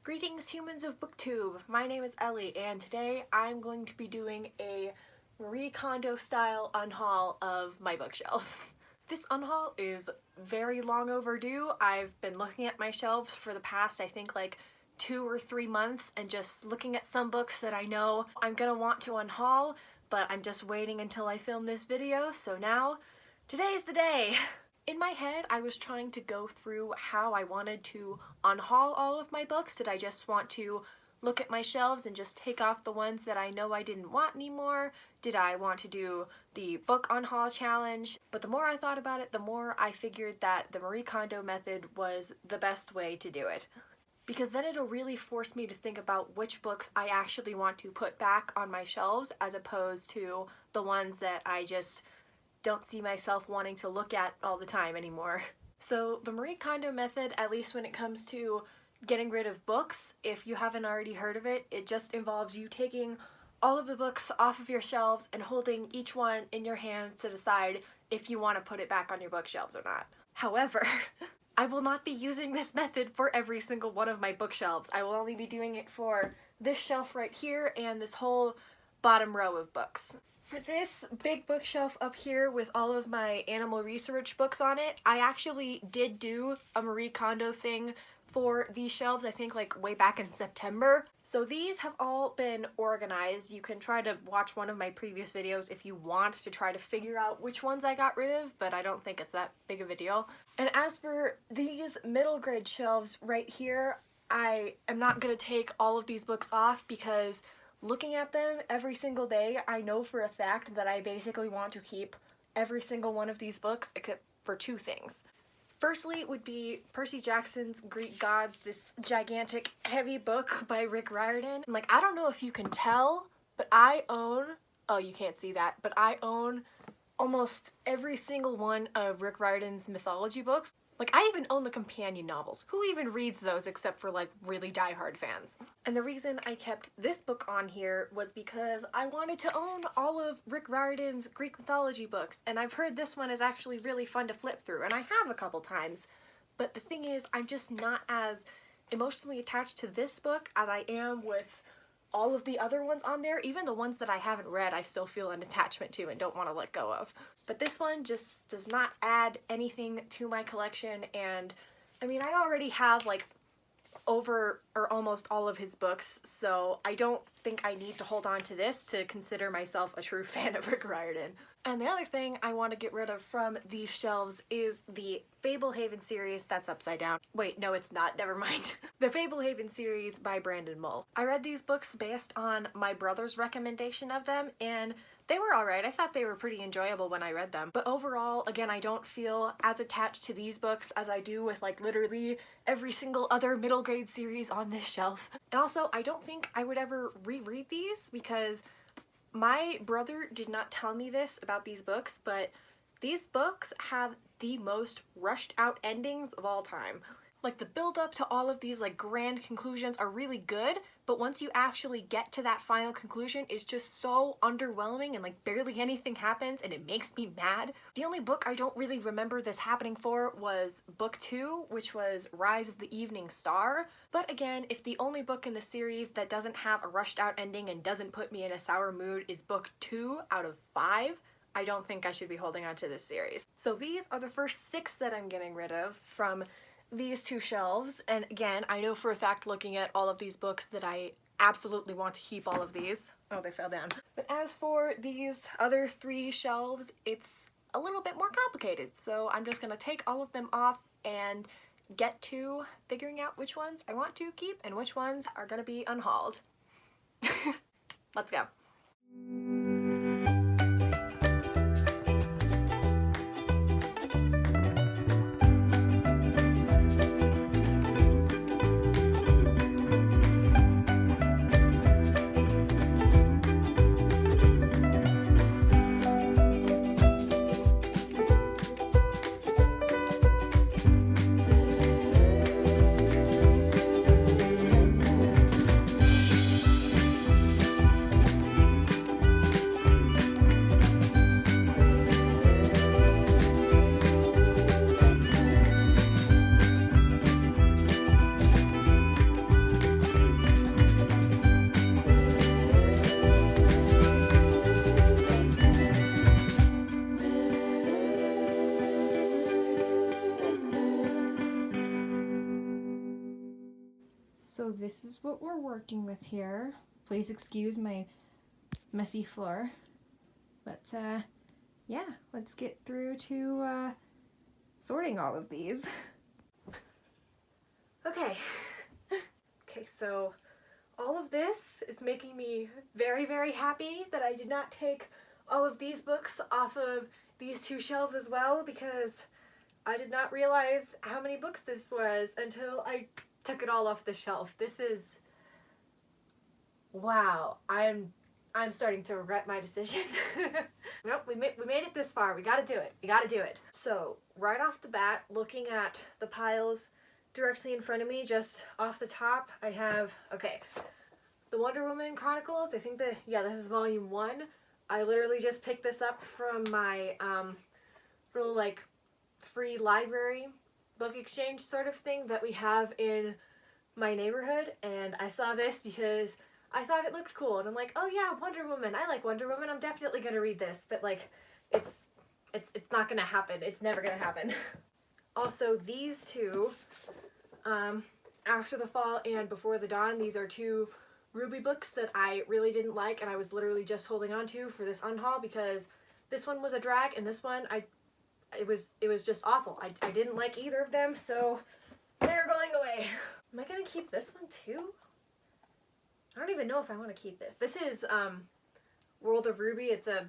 Greetings, humans of BookTube! My name is Ellie, and today I'm going to be doing a Marie Kondo style unhaul of my bookshelves. This unhaul is very long overdue. I've been looking at my shelves for the past, I think, like 2 or 3 months and just looking at some books that I know I'm gonna want to unhaul, but I'm just waiting until I film this video, so now, today's the day! In my head, I was trying to go through how I wanted to unhaul all of my books. Did I just want to look at my shelves and just take off the ones that I know I didn't want anymore? Did I want to do the book unhaul challenge? But the more I thought about it, the more I figured that the Marie Kondo method was the best way to do it. Because then it'll really force me to think about which books I actually want to put back on my shelves as opposed to the ones that I just don't see myself wanting to look at all the time anymore. So the Marie Kondo method, at least when it comes to getting rid of books, if you haven't already heard of it, it just involves you taking all of the books off of your shelves and holding each one in your hands to decide if you want to put it back on your bookshelves or not. However, I will not be using this method for every single one of my bookshelves. I will only be doing it for this shelf right here and this whole bottom row of books. For this big bookshelf up here with all of my animal research books on it, I actually did do a Marie Kondo thing for these shelves, I think like way back in September. So these have all been organized. You can try to watch one of my previous videos if you want to try to figure out which ones I got rid of, but I don't think it's that big of a deal. And as for these middle grade shelves right here, I am not going to take all of these books off because looking at them every single day, I know for a fact that I basically want to keep every single one of these books except for 2 things. Firstly would be Percy Jackson's Greek Gods, this gigantic heavy book by Rick Riordan. And I don't know if you can tell, but I own, oh you can't see that, but I own almost every single one of Rick Riordan's mythology books. I even own the companion novels. Who even reads those except for really diehard fans? And the reason I kept this book on here was because I wanted to own all of Rick Riordan's Greek mythology books, and I've heard this one is actually really fun to flip through, and I have a couple times. But the thing is, I'm just not as emotionally attached to this book as I am with all of the other ones on there. Even the ones that I haven't read, I still feel an attachment to and don't want to let go of. But this one just does not add anything to my collection, and I mean, I already have over or almost all of his books, so I don't think I need to hold on to this to consider myself a true fan of Rick Riordan. And the other thing I want to get rid of from these shelves is the Fablehaven series that's upside down. Wait, no it's not, never mind. The Fablehaven series by Brandon Mull. I read these books based on my brother's recommendation of them, and they were alright. I thought they were pretty enjoyable when I read them. But overall, again, I don't feel as attached to these books as I do with literally every single other middle grade series on this shelf. And also, I don't think I would ever reread these because my brother did not tell me this about these books, but these books have the most rushed out endings of all time. The build up to all of these grand conclusions are really good, but once you actually get to that final conclusion, it's just so underwhelming and barely anything happens and it makes me mad. The only book I don't really remember this happening for was book 2, which was Rise of the Evening Star. But again, if the only book in the series that doesn't have a rushed out ending and doesn't put me in a sour mood is book 2 out of 5, I don't think I should be holding on to this series. So these are the first 6 that I'm getting rid of from these 2 shelves, and again, I know for a fact looking at all of these books that I absolutely want to keep all of these. Oh, they fell down. But as for these other 3 shelves, it's a little bit more complicated, so I'm just gonna take all of them off and get to figuring out which ones I want to keep and which ones are gonna be unhauled. Let's go. So this is what we're working with here. Please excuse my messy floor. But yeah, let's get through to sorting all of these. Okay. Okay, so all of this is making me very, very happy that I did not take all of these books off of these two shelves as well, because I did not realize how many books this was until I took it all off the shelf. This is... wow. I'm starting to regret my decision. Nope, we made it this far. We gotta do it. We gotta do it. So, right off the bat, looking at the piles directly in front of me, just off the top, I have, okay, the Wonder Woman Chronicles. I think this is volume 1. I literally just picked this up from my little like free library book exchange sort of thing that we have in my neighborhood, and I saw this because I thought it looked cool, and I'm like, oh yeah, Wonder Woman. I like Wonder Woman. I'm definitely gonna read this, but like, it's not gonna happen. It's never gonna happen. Also, these two, After the Fall and Before the Dawn, these are two Ruby books that I really didn't like, and I was literally just holding on to for this unhaul because this one was a drag, and this one it was just awful. I didn't like either of them, so they're going away. Am I gonna keep this one too? I don't even know if I want to keep this. This is World of Ruby. It's a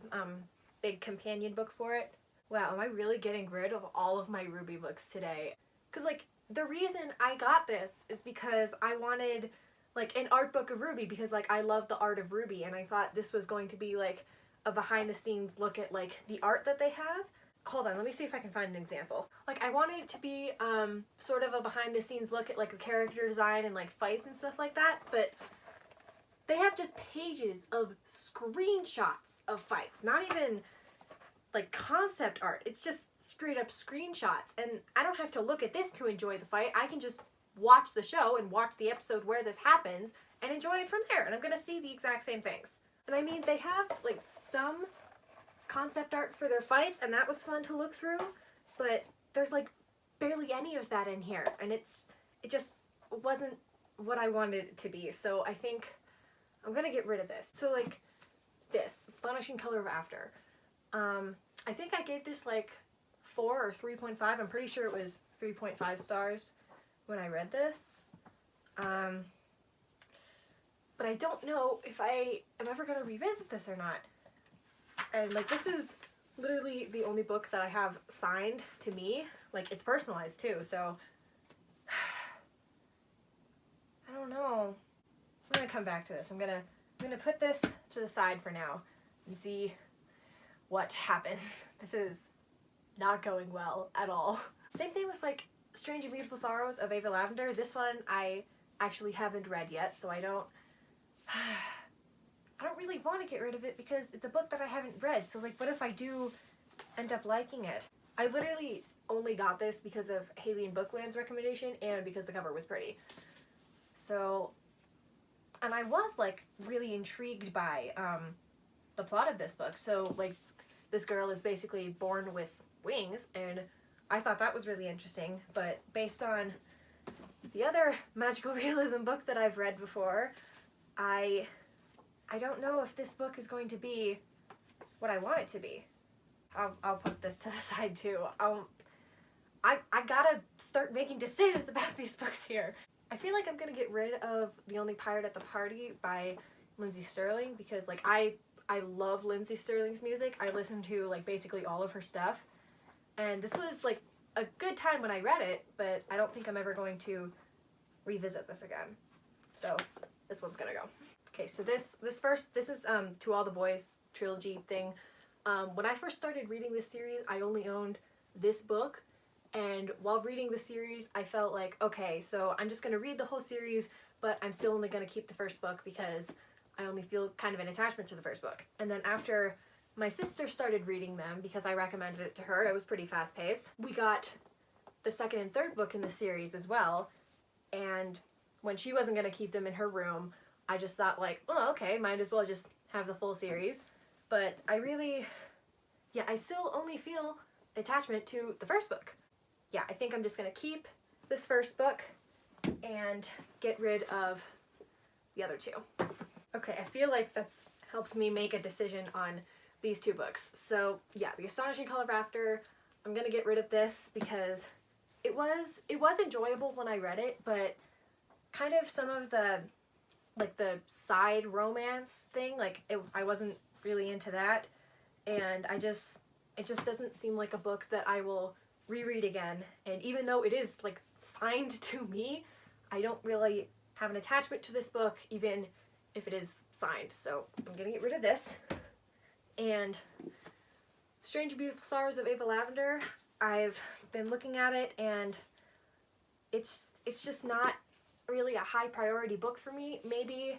big companion book for it. Wow, am I really getting rid of all of my Ruby books today? Because like, the reason I got this is because I wanted like an art book of Ruby, because like I love the art of Ruby, and I thought this was going to be like a behind the scenes look at like the art that they have. Hold on, let me see if I can find an example. Like, I wanted it to be sort of a behind the scenes look at like the character design and like fights and stuff like that, but they have just pages of screenshots of fights, not even like concept art. It's just straight up screenshots, and I don't have to look at this to enjoy the fight. I can just watch the show and watch the episode where this happens and enjoy it from there, and I'm gonna see the exact same things. And I mean, they have like some concept art for their fights, and that was fun to look through, but there's like barely any of that in here, and it just wasn't what I wanted it to be. So I think I'm gonna get rid of this. So like this, Astonishing Color of After. I think I gave this like 4 or 3.5. I'm pretty sure it was 3.5 stars when I read this. But I don't know if I am ever gonna revisit this or not. And like, this is literally the only book that I have signed to me. Like, it's personalized too, so I don't know. I'm gonna come back to this. I'm gonna put this to the side for now and see what happens. This is not going well at all. Same thing with like Strange and Beautiful Sorrows of Ava Lavender. This one I actually haven't read yet, so I don't really want to get rid of it because it's a book that I haven't read. So like, what if I do end up liking it? I literally only got this because of Haley and Bookland's recommendation and because the cover was pretty. So, and I was like really intrigued by the plot of this book. So like, this girl is basically born with wings, and I thought that was really interesting, but based on the other magical realism book that I've read before, I don't know if this book is going to be what I want it to be. I'll put this to the side too. I gotta start making decisions about these books here. I feel like I'm gonna get rid of The Only Pirate at the Party by Lindsay Sterling, because like I love Lindsay Sterling's music. I listen to like basically all of her stuff, and this was like a good time when I read it, but I don't think I'm ever going to revisit this again. So this one's gonna go. Okay, so this is To All the Boys trilogy thing. When I first started reading this series, I only owned this book, and while reading the series, I felt like, okay, so I'm just gonna read the whole series, but I'm still only gonna keep the first book because I only feel kind of an attachment to the first book. And then after my sister started reading them, because I recommended it to her, it was pretty fast-paced, we got the second and third book in the series as well, and when she wasn't gonna keep them in her room, I just thought like, oh, okay, might as well just have the full series. But I still only feel attachment to the first book. Yeah, I think I'm just gonna keep this first book and get rid of the other two. Okay, I feel like that's helps me make a decision on these two books. So yeah, The Astonishing Color of After, I'm gonna get rid of this because it was enjoyable when I read it, but kind of some of the the side romance thing, I wasn't really into that, and it just doesn't seem like a book that I will reread again. And even though it is like signed to me, I don't really have an attachment to this book, even if it is signed. So I'm gonna get rid of this. And Strange and Beautiful Sorrows of Ava Lavender, I've been looking at it, and it's just not really a high priority book for me. Maybe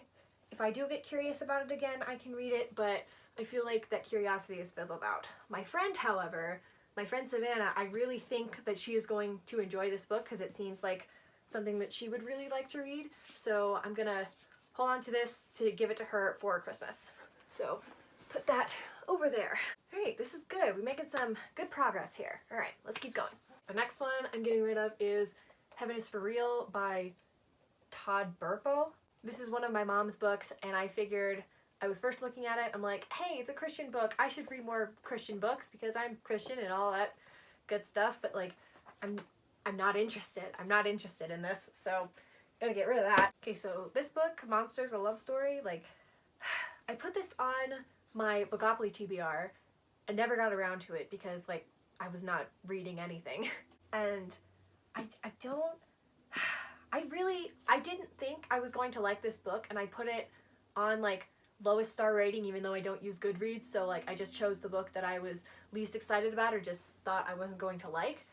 if I do get curious about it again, I can read it, but I feel like that curiosity has fizzled out. My friend, however, my friend Savannah, I really think that she is going to enjoy this book because it seems like something that she would really like to read. So I'm gonna hold on to this to give it to her for Christmas. So put that over there. All right, this is good. We're making some good progress here. All right, let's keep going. The next one I'm getting rid of is Heaven is for Real by Todd Burpo. This is one of my mom's books, and I figured, I was first looking at it, I'm like, hey, it's a Christian book. I should read more Christian books because I'm Christian and all that good stuff, but like, I'm not interested. I'm not interested in this, so gotta get rid of that. Okay, so this book, Monsters, a Love Story, like, I put this on my Bogopoly TBR and never got around to it because like I was not reading anything. And I didn't think I was going to like this book, and I put it on like lowest star rating even though I don't use Goodreads, so like I just chose the book that I was least excited about or just thought I wasn't going to like.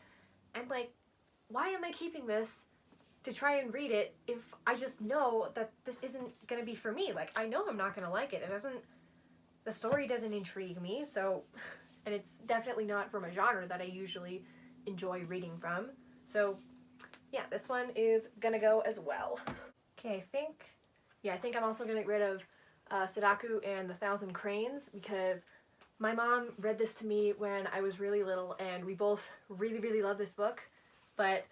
And like, why am I keeping this to try and read it if I just know that this isn't gonna be for me? Like, I know I'm not gonna like it. The story doesn't intrigue me, so, and it's definitely not from a genre that I usually enjoy reading from. So yeah, this one is gonna go as well. Okay, I think I'm also gonna get rid of Sadaku and the Thousand Cranes because my mom read this to me when I was really little, and we both really, really love this book, but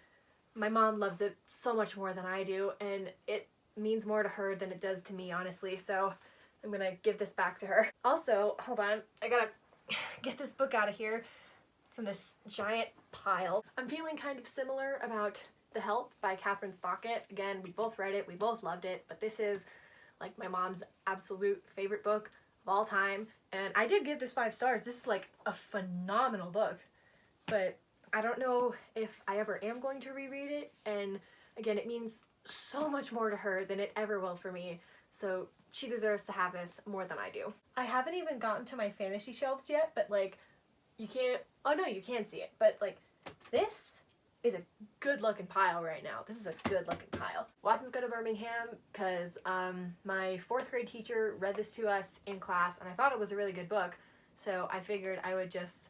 my mom loves it so much more than I do, and it means more to her than it does to me, honestly, so I'm gonna give this back to her. Also, hold on, I gotta get this book out of here from this giant pile. I'm feeling kind of similar about The Help by Catherine Stockett. Again, we both read it, we both loved it, but this is like my mom's absolute favorite book of all time, and I did give this 5 stars. This is like a phenomenal book, but I don't know if I ever am going to reread it, and again, it means so much more to her than it ever will for me, so she deserves to have this more than I do. I haven't even gotten to my fantasy shelves yet, but like, you can't, oh no, you can see it, but like, this is a good looking pile right now. This is a good looking pile. Watson's Go to Birmingham, because my 4th grade teacher read this to us in class, and I thought it was a really good book, so I figured I would just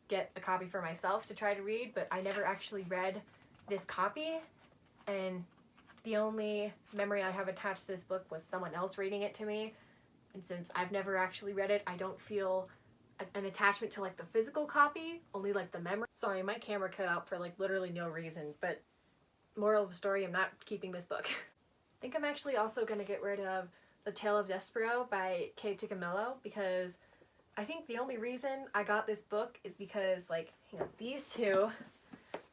get a copy for myself to try to read, but I never actually read this copy, and the only memory I have attached to this book was someone else reading it to me, and since I've never actually read it, I don't feel an attachment to like the physical copy, only like the memory. Sorry, my camera cut out for like literally no reason, but moral of the story, I'm not keeping this book. I think I'm actually also going to get rid of The Tale of Despero by Kay Ticamillo, because I think the only reason I got this book is because like, you know, these two,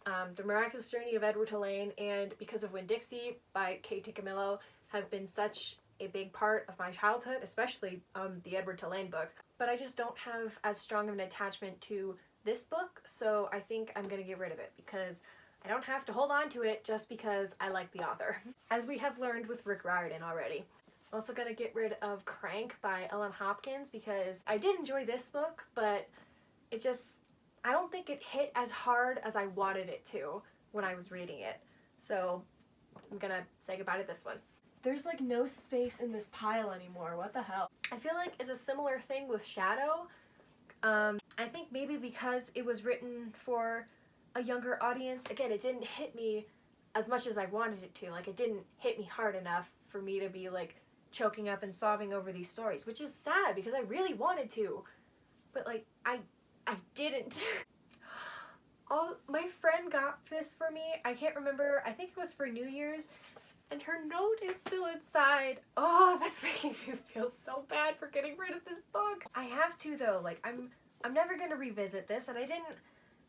The Miraculous Journey of Edward Tulane and Because of Winn-Dixie by Kay Ticamillo have been such a big part of my childhood, especially the Edward Tulane book. But I just don't have as strong of an attachment to this book, so I think I'm gonna get rid of it because I don't have to hold on to it just because I like the author, as we have learned with Rick Riordan already. I'm also gonna get rid of Crank by Ellen Hopkins because I did enjoy this book, but it just, I don't think it hit as hard as I wanted it to when I was reading it. So I'm gonna say goodbye to this one. There's like no space in this pile anymore. What the hell? I feel like it's a similar thing with Shadow. I think maybe because it was written for a younger audience. Again, it didn't hit me as much as I wanted it to. Like, it didn't hit me hard enough for me to be like choking up and sobbing over these stories, which is sad because I really wanted to. But like, I didn't. My friend got this for me. I can't remember. I think it was for New Year's. And her note is still inside. Oh, that's making me feel so bad for getting rid of this book. I have to though. Like I'm never gonna revisit this, and I didn't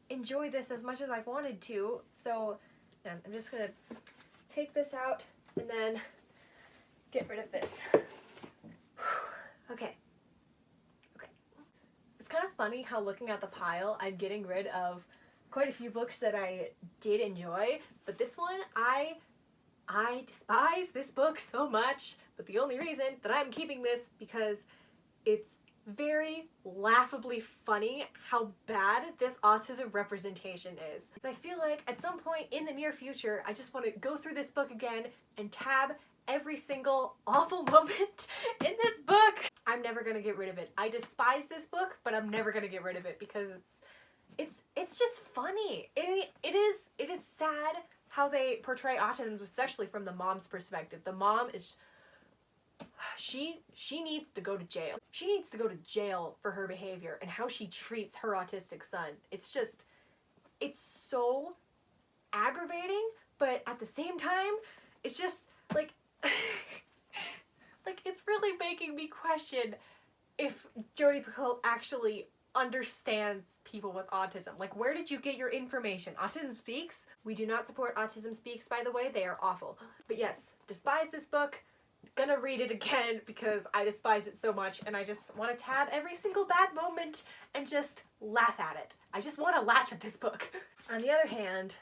enjoy this as much as I wanted to. So yeah, I'm just gonna take this out and then get rid of this. Okay. It's kind of funny how looking at the pile, I'm getting rid of quite a few books that I did enjoy, but this one, I despise this book so much, but the only reason that I'm keeping this because it's very laughably funny how bad this autism representation is. And I feel like at some point in the near future, I just want to go through this book again and tab every single awful moment in this book. I'm never gonna get rid of it. I despise this book, but I'm never gonna get rid of it because it's just funny. It is sad how they portray autism, especially from the mom's perspective. The mom is, she needs to go to jail. She needs to go to jail for her behavior and how she treats her autistic son. It's so aggravating, but at the same time, it's just like, like it's really making me question if Jodi Picoult actually understands people with autism. Like, where did you get your information? Autism Speaks? We do not support Autism Speaks, by the way. They are awful. But yes, despise this book. Gonna read it again because I despise it so much, and I just want to tab every single bad moment and just laugh at it. I just want to laugh at this book. On the other hand,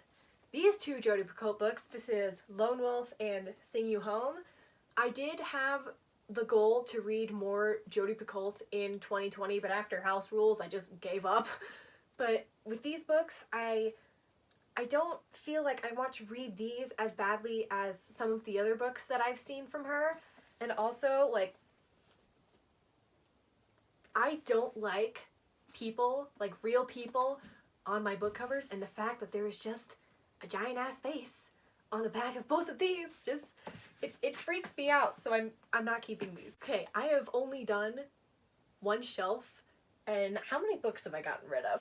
these two Jodi Picoult books, this is Lone Wolf and Sing You Home, I did have the goal to read more Jodi Picoult in 2020, but after House Rules, I just gave up. But with these books, I don't feel like I want to read these as badly as some of the other books that I've seen from her. And also, like, I don't like people, like real people, on my book covers, and the fact that there is just a giant ass face on the back of both of these, just, it freaks me out, so I'm not keeping these. Okay, I have only done one shelf, and how many books have I gotten rid of? 1,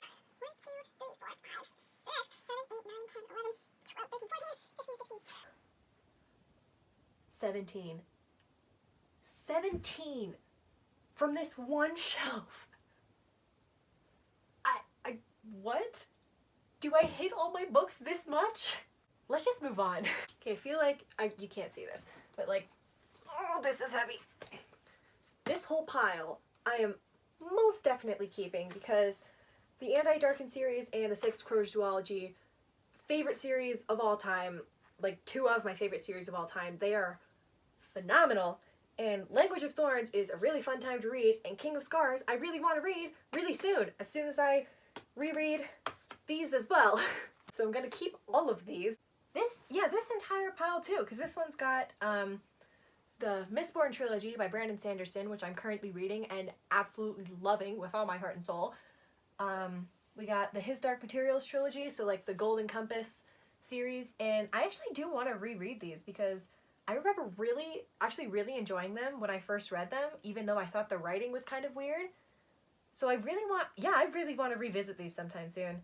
2, 3, 4, 5, 6, 7, 8, 9, 10, 11, 12, 13, 14, 15, 16, 17. 17 from this one shelf. What? Do I hate all my books this much? Let's just move on. Okay, I feel like, you can't see this, but like, oh, this is heavy. This whole pile, I am most definitely keeping because the Anti-Darken series and the Six Crows duology, favorite series of all time, like two of my favorite series of all time, they are phenomenal. And Language of Thorns is a really fun time to read, and King of Scars I really want to read really soon, as soon as I reread these as well. So I'm gonna keep all of these. This entire pile too, because this one's got the Mistborn trilogy by Brandon Sanderson, which I'm currently reading and absolutely loving with all my heart and soul. We got the His Dark Materials trilogy, so like the Golden Compass series, and I actually do want to reread these because I remember really enjoying them when I first read them, even though I thought the writing was kind of weird. So I really want to revisit these sometime soon.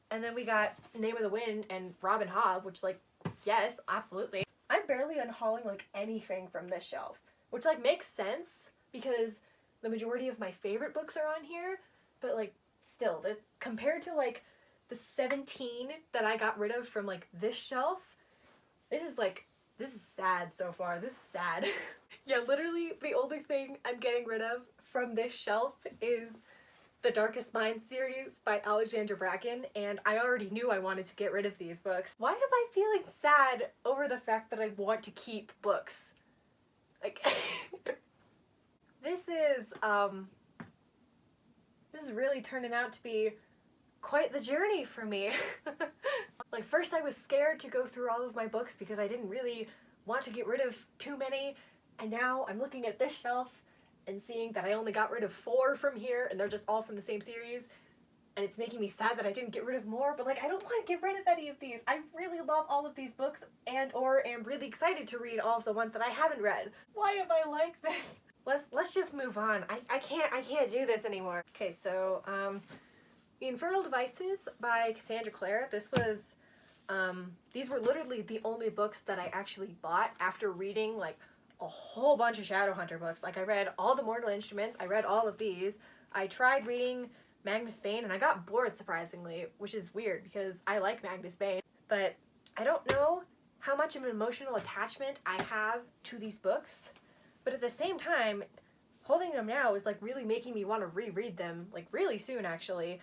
And then we got Name of the Wind and Robin Hobb, which, like, yes, absolutely. I'm barely unhauling, like, anything from this shelf, which, like, makes sense because the majority of my favorite books are on here, but, like, still, compared to, like, the 17 that I got rid of from, like, this shelf, this is sad so far. This is sad. Yeah, literally, the only thing I'm getting rid of from this shelf is the Darkest Minds series by Alexandra Bracken, and I already knew I wanted to get rid of these books. Why am I feeling sad over the fact that I want to keep books? Like, this is really turning out to be quite the journey for me. Like, first I was scared to go through all of my books because I didn't really want to get rid of too many, and now I'm looking at this shelf and seeing that I only got rid of 4 from here, and they're just all from the same series, and it's making me sad that I didn't get rid of more, but like, I don't want to get rid of any of these. I really love all of these books, and or am really excited to read all of the ones that I haven't read. Why am I like this? Let's just move on. I can't do this anymore. Okay, so The Infernal Devices by Cassandra Clare. These were literally the only books that I actually bought after reading like a whole bunch of Shadowhunter books. Like I read all the Mortal Instruments, I read all of these. I tried reading Magnus Bane and I got bored surprisingly, which is weird because I like Magnus Bane. But I don't know how much of an emotional attachment I have to these books. But at the same time, holding them now is like really making me want to reread them like really soon actually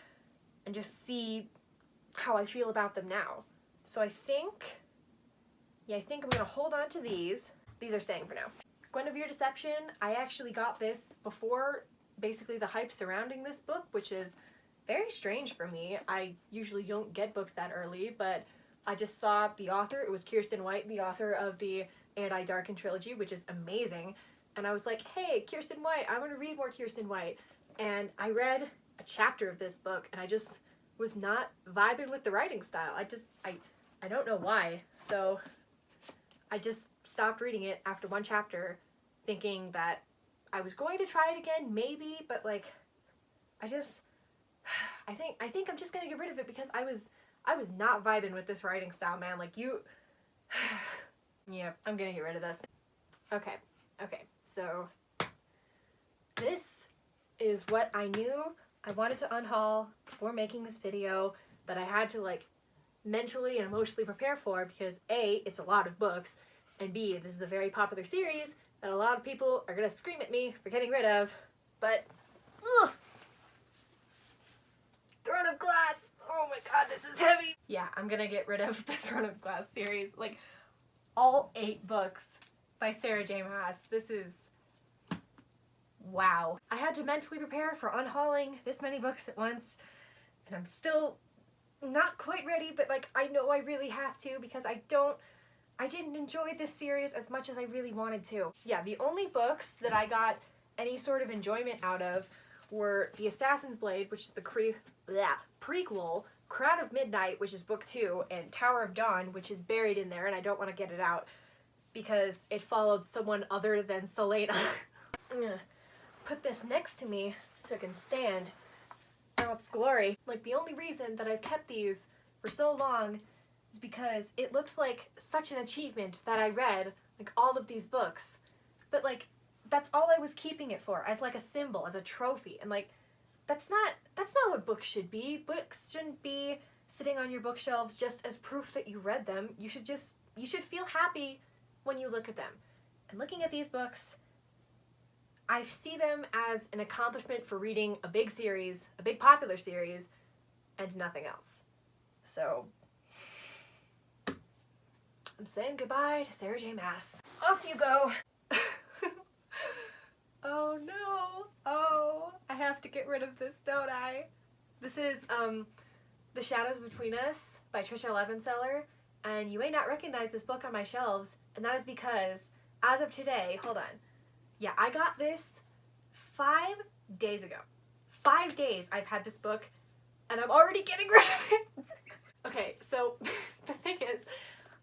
and just see how I feel about them now. So I think I'm gonna hold on to these. These are staying for now. Guinevere Deception, I actually got this before basically the hype surrounding this book, which is very strange for me. I usually don't get books that early, but I just saw the author. It was Kirsten White, the author of the And I Darken trilogy, which is amazing. And I was like, hey, Kirsten White, I want to read more Kirsten White. And I read a chapter of this book and I just was not vibing with the writing style. I don't know why. So I just stopped reading it after one chapter thinking that I was going to try it again, maybe, but like, I think I'm just gonna get rid of it because I was not vibing with this writing style, man. Like yeah, I'm gonna get rid of this. Okay, so this is what I knew I wanted to unhaul before making this video that I had to like mentally and emotionally prepare for because A, it's a lot of books, and B, this is a very popular series that a lot of people are gonna scream at me for getting rid of, but ugh. Throne of Glass! Oh my god, this is heavy! Yeah, I'm gonna get rid of the Throne of Glass series. Like, all 8 books by Sarah J. Maas. This is... wow. I had to mentally prepare for unhauling this many books at once, and I'm still not quite ready, but like, I know I really have to because I didn't enjoy this series as much as I really wanted to. Yeah, the only books that I got any sort of enjoyment out of were The Assassin's Blade, which is the prequel, Crown of Midnight, which is book 2, and Tower of Dawn, which is buried in there, and I don't want to get it out because it followed someone other than Selena. I'm gonna put this next to me so it can stand in all its glory. Like, the only reason that I've kept these for so long is because it looked like such an achievement that I read, like, all of these books. But, like, that's all I was keeping it for, as, like, a symbol, as a trophy. And, like, that's not what books should be. Books shouldn't be sitting on your bookshelves just as proof that you read them. You should feel happy when you look at them. And looking at these books, I see them as an accomplishment for reading a big series, a big popular series, and nothing else. So, I'm saying goodbye to Sarah J. Maas. Off you go! Oh no! Oh, I have to get rid of this, don't I? This is, The Shadows Between Us by Trisha Levenseller, and you may not recognize this book on my shelves, and that is because, as of today, hold on. Yeah, I got this 5 days ago. 5 days I've had this book, and I'm already getting rid of it! Okay, so, the thing is,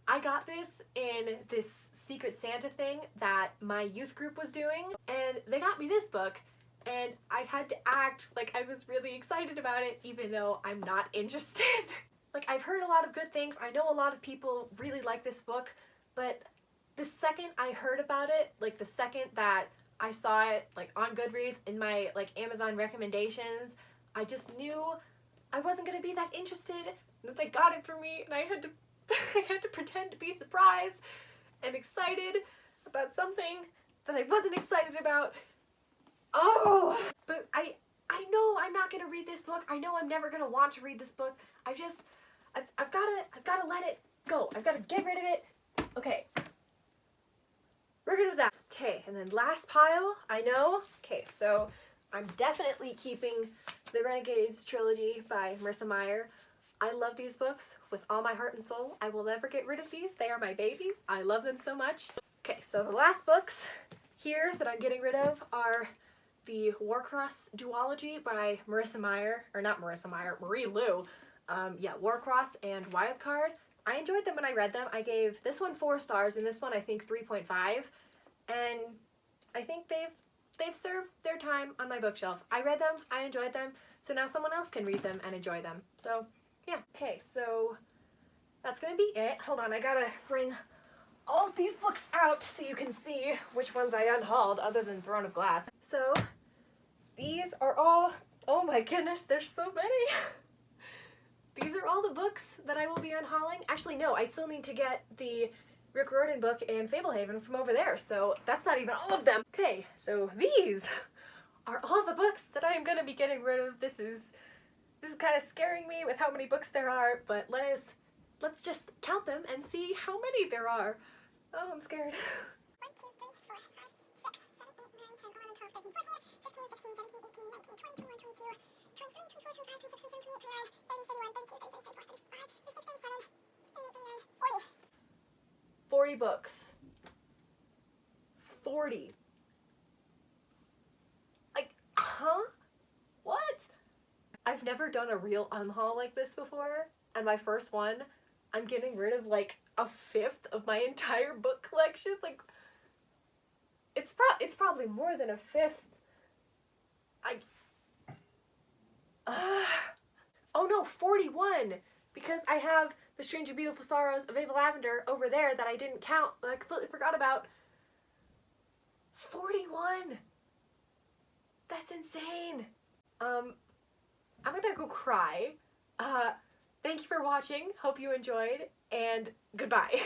I got this in this Secret Santa thing that my youth group was doing, and they got me this book, and I had to act like I was really excited about it, even though I'm not interested. Like, I've heard a lot of good things. I know a lot of people really like this book, but the second I heard about it, like the second that I saw it, like, on Goodreads in my, like, Amazon recommendations, I just knew I wasn't gonna be that interested, that they got it for me, and I had to pretend to be surprised and excited about something that I wasn't excited about. Oh! But I know I'm not gonna read this book. I know I'm never gonna want to read this book. I've gotta let it go. I've gotta get rid of it. Okay. We're good with that. Okay, and then last pile, I know. Okay, so I'm definitely keeping the Renegades trilogy by Marissa Meyer. I love these books with all my heart and soul. I will never get rid of these. They are my babies. I love them so much. Okay, so the last books here that I'm getting rid of are the Warcross duology by Marissa Meyer, or not Marissa Meyer, Marie Lu. Yeah, Warcross and Wildcard. I enjoyed them when I read them. I gave this one 4 stars and this one I think 3.5. And I think they've served their time on my bookshelf. I read them, I enjoyed them. so now someone else can read them and enjoy them. So yeah. Okay, so that's gonna be it. Hold on, I gotta bring all of these books out so you can see which ones I unhauled other than Throne of Glass. So these are all, oh my goodness, there's so many. These are all the books that I will be unhauling. Actually, no, I still need to get the Rick Riordan book and Fablehaven from over there, so that's not even all of them. Okay, so these are all the books that I am going to be getting rid of. This is kind of scaring me with how many books there are, but let's just count them and see how many there are. Oh, I'm scared. 1, 2, 3, 4, 5, 6, 7, 8, 9, 10, 11, 12, 13, 14, 15, 16, 17, 18, 19, 20, 21, 22, 23, 24, 25, 26, 27, 28, 29, 30, 31, 32, 33, 34, 35, 36, 37, 38, 39, 40. 40 books. 40. Like, huh? What? I've never done a real unhaul like this before, and my first one, I'm getting rid of like a fifth of my entire book collection. Like, it's probably more than a fifth. Oh no, 41! Because I have The Strange and Beautiful Sorrows of Ava Lavender over there that I didn't count, that I completely forgot about. 41! That's insane! I'm gonna go cry. Thank you for watching, hope you enjoyed, and goodbye.